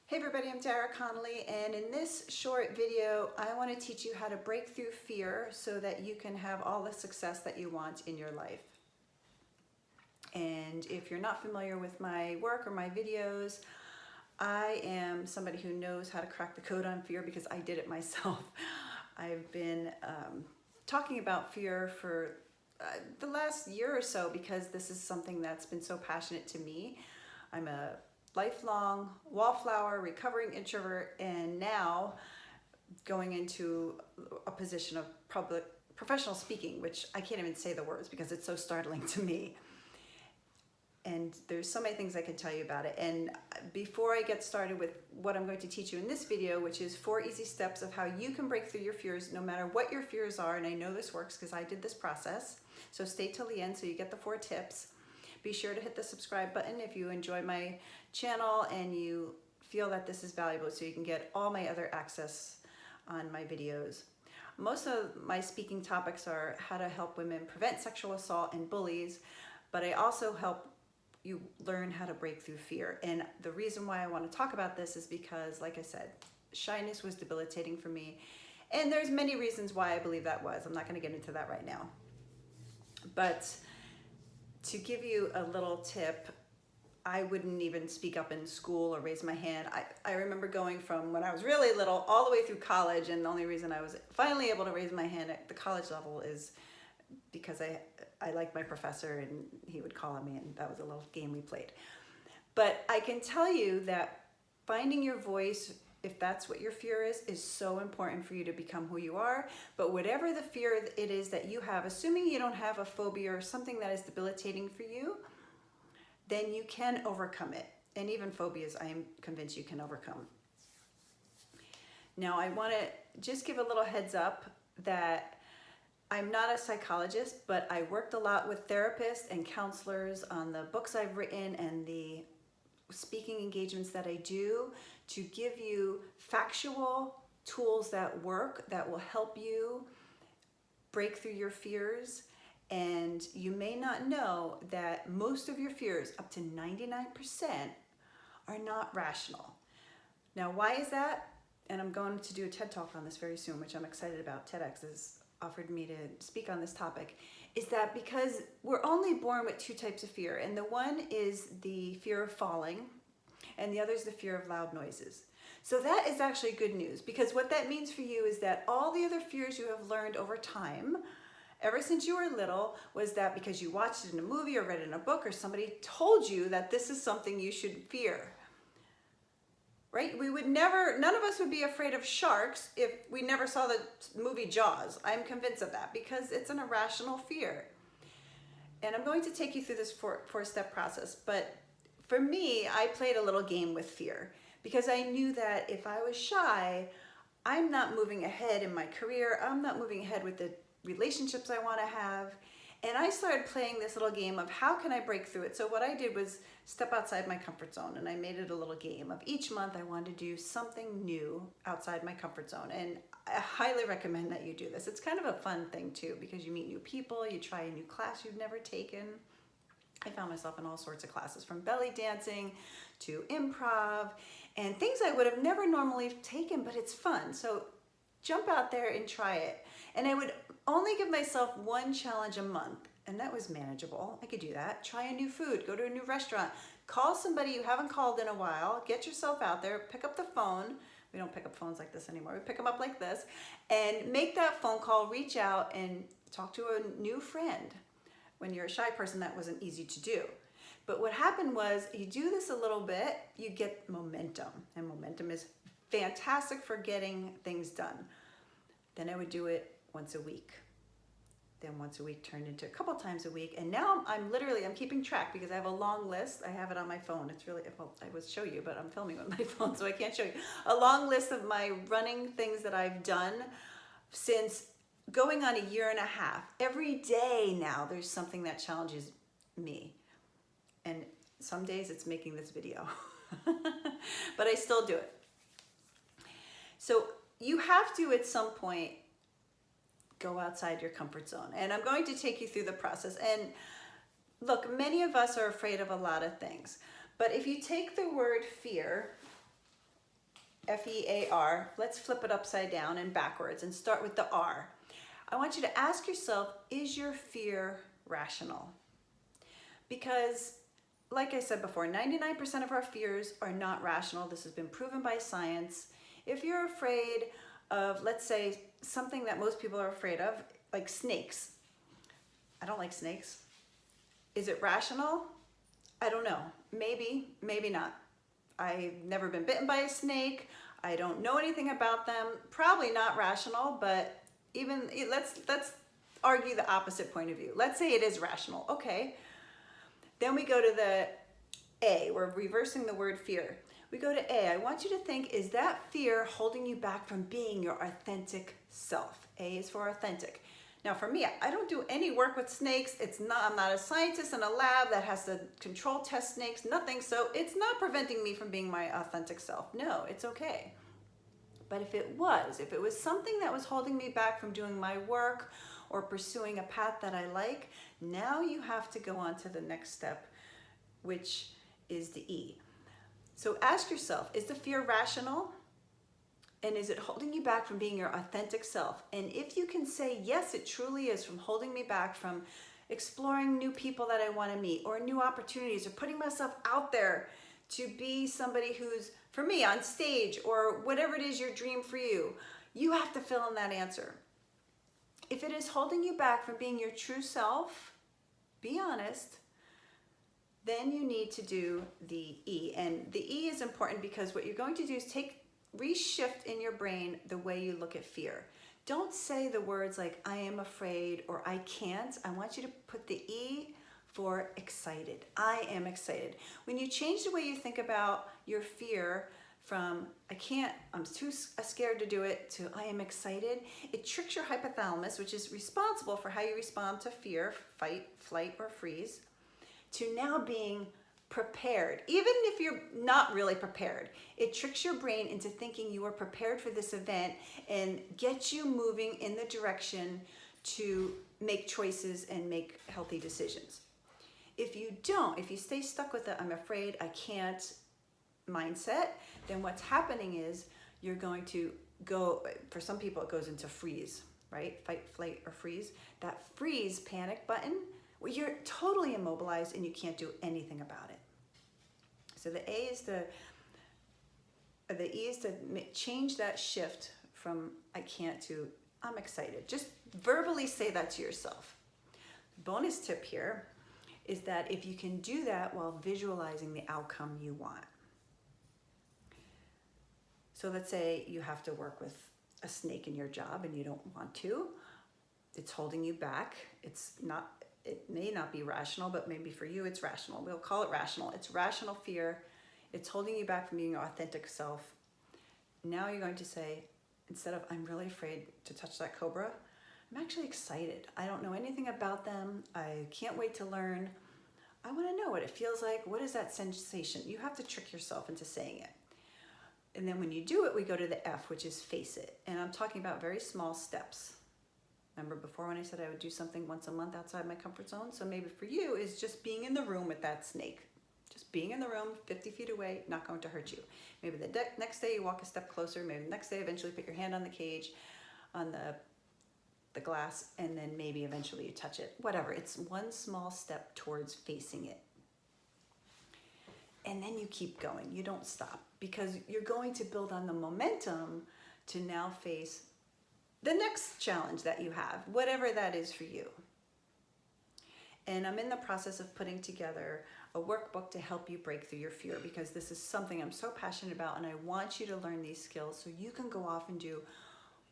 Hey everybody, I'm Dara Connolly, and in this short video I want to teach you how to break through fear so that you can have all the success that you want in your life. And if you're not familiar with my work or my videos, I am somebody who knows how to crack the code on fear because I did it myself. I've been talking about fear for the last year or so because this is something that's been so passionate to me. I'm a lifelong wallflower, recovering introvert, and now going into a position of professional speaking, which I can't even say the words because it's so startling to me. And there's so many things I can tell you about it. And before I get started with what I'm going to teach you in this video, which is 4 easy steps of how you can break through your fears no matter what your fears are, and I know this works because I did this process, so stay till the end so you get the 4 tips. Be sure to hit the subscribe button if you enjoy my channel and you feel that this is valuable so you can get all my other access on my videos. Most of my speaking topics are how to help women prevent sexual assault and bullies, but I also help you learn how to break through fear. And the reason why I want to talk about this is because, like I said, shyness was debilitating for me. And there's many reasons why I believe that was. I'm not going to get into that right now. But to give you a little tip, I wouldn't even speak up in school or raise my hand. I remember going from when I was really little all the way through college, and the only reason I was finally able to raise my hand at the college level is because I liked my professor and he would call on me, and that was a little game we played. But I can tell you that finding your voice, if that's what your fear is so important for you to become who you are. But whatever the fear it is that you have, assuming you don't have a phobia or something that is debilitating for you, then you can overcome it. And even phobias, I am convinced you can overcome. Now, I want to just give a little heads up that I'm not a psychologist, but I worked a lot with therapists and counselors on the books I've written and the speaking engagements that I do to give you factual tools that work, that will help you break through your fears. And you may not know that most of your fears, up to 99%, are not rational. Now, why is that? And I'm going to do a TED Talk on this very soon, which I'm excited about. TEDx has offered me to speak on this topic. Is that because we're only born with 2 types of fear, and the one is the fear of falling, and the other is the fear of loud noises. So that is actually good news, because what that means for you is that all the other fears you have learned over time, ever since you were little, was that because you watched it in a movie or read it in a book or somebody told you that this is something you should fear. Right? We would never, none of us would be afraid of sharks if we never saw the movie Jaws. I'm convinced of that because it's an irrational fear. And I'm going to take you through this 4-step process. But for me, I played a little game with fear because I knew that if I was shy, I'm not moving ahead in my career. I'm not moving ahead with the relationships I want to have. And I started playing this little game of how can I break through it. So what I did was step outside my comfort zone, and I made it a little game of each month I wanted to do something new outside my comfort zone. And I highly recommend that you do this. It's kind of a fun thing too, because you meet new people, you try a new class you've never taken. I found myself in all sorts of classes, from belly dancing to improv and things I would have never normally taken, but it's fun. So jump out there and try it. And I would only give myself 1 challenge a month, and that was manageable. I could do that. Try a new food, go to a new restaurant, call somebody you haven't called in a while, get yourself out there, pick up the phone. We don't pick up phones like this anymore. We pick them up like this and make that phone call, reach out and talk to a new friend. When you're a shy person, that wasn't easy to do. But what happened was you do this a little bit, you get momentum, and momentum is fantastic for getting things done. Then I would do it once a week. Then once a week turned into a couple times a week. And now I'm keeping track because I have a long list. I have it on my phone. It's really, well, I would show you, but I'm filming with my phone, so I can't show you. A long list of my running things that I've done since going on 1.5 years. Every day now, there's something that challenges me. And some days it's making this video, but I still do it. So you have to, at some point, go outside your comfort zone. And I'm going to take you through the process. And look, many of us are afraid of a lot of things. But if you take the word fear F-E-A-R. Let's flip it upside down and backwards and start with the R. I want you to ask yourself, is your fear rational? Because, like I said before, 99% of our fears are not rational. This has been proven by science. If you're afraid of, let's say, something that most people are afraid of, like snakes. I don't like snakes. Is it rational? I don't know. Maybe, maybe not. I've never been bitten by a snake. I don't know anything about them. Probably not rational, but even let's argue the opposite point of view. Let's say it is rational. Okay. Then we go to the A. We're reversing the word fear. We go to A. I want you to think, is that fear holding you back from being your authentic self? A is for authentic. Now for me, I don't do any work with snakes. I'm not a scientist in a lab that has to control test snakes, nothing. So it's not preventing me from being my authentic self. No, it's okay. But if it was something that was holding me back from doing my work or pursuing a path that I like, now you have to go on to the next step, which is the E. So ask yourself, is the fear rational? And is it holding you back from being your authentic self? And if you can say, yes, it truly is from holding me back from exploring new people that I want to meet or new opportunities or putting myself out there to be somebody who's, for me, on stage or whatever it is your dream for you, you have to fill in that answer. If it is holding you back from being your true self, be honest, then you need to do the E. And the E is important because what you're going to do is reshift in your brain the way you look at fear. Don't say the words like, I am afraid or I can't. I want you to put the E for excited. I am excited. When you change the way you think about your fear from I can't, I'm too scared to do it, to I am excited, it tricks your hypothalamus, which is responsible for how you respond to fear, fight, flight, or freeze, to now being prepared. Even if you're not really prepared, it tricks your brain into thinking you are prepared for this event and gets you moving in the direction to make choices and make healthy decisions. If you don't, if you stay stuck with the I'm afraid, I can't mindset, then what's happening is you're going to go, for some people it goes into freeze, right? Fight, flight, or freeze. That freeze panic button, well, you're totally immobilized and you can't do anything about it. So the E is to change that shift from I can't to I'm excited. Just verbally say that to yourself. Bonus tip here is that if you can do that while visualizing the outcome you want. So let's say you have to work with a snake in your job and you don't want to. It's holding you back. It may not be rational, but maybe for you it's rational. We'll call it rational. It's rational fear. It's holding you back from being your authentic self. Now you're going to say, instead of I'm really afraid to touch that cobra, I'm actually excited. I don't know anything about them. I can't wait to learn. I want to know what it feels like. What is that sensation? You have to trick yourself into saying it. And then when you do it, we go to the F, which is face it. And I'm talking about very small steps. Remember before when I said I would do something once a month outside my comfort zone? So maybe for you is just being in the room with that snake. Just being in the room, 50 feet away, not going to hurt you. Maybe the next day you walk a step closer. Maybe the next day eventually put your hand on the cage, on the glass, and then maybe eventually you touch it. Whatever, it's one small step towards facing it. And then you keep going, you don't stop, because you're going to build on the momentum to now face the next challenge that you have, whatever that is for you. And I'm in the process of putting together a workbook to help you break through your fear, because this is something I'm so passionate about and I want you to learn these skills so you can go off and do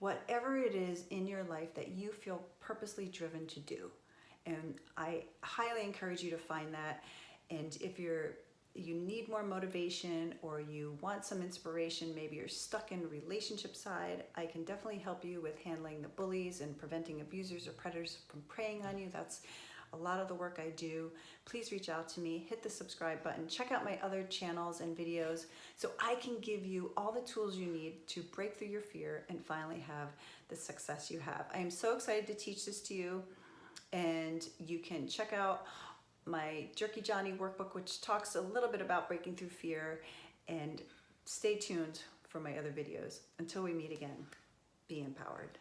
whatever it is in your life that you feel purposely driven to do. And I highly encourage you to find that. And if you need more motivation or you want some inspiration, maybe you're stuck in the relationship side, I can definitely help you with handling the bullies and preventing abusers or predators from preying on you. That's a lot of the work I do. Please reach out to me, hit the subscribe button, check out my other channels and videos so I can give you all the tools you need to break through your fear and finally have the success you have. I am so excited to teach this to you, and you can check out my Jerky Johnny workbook, which talks a little bit about breaking through fear, and stay tuned for my other videos. Until we meet again, be empowered.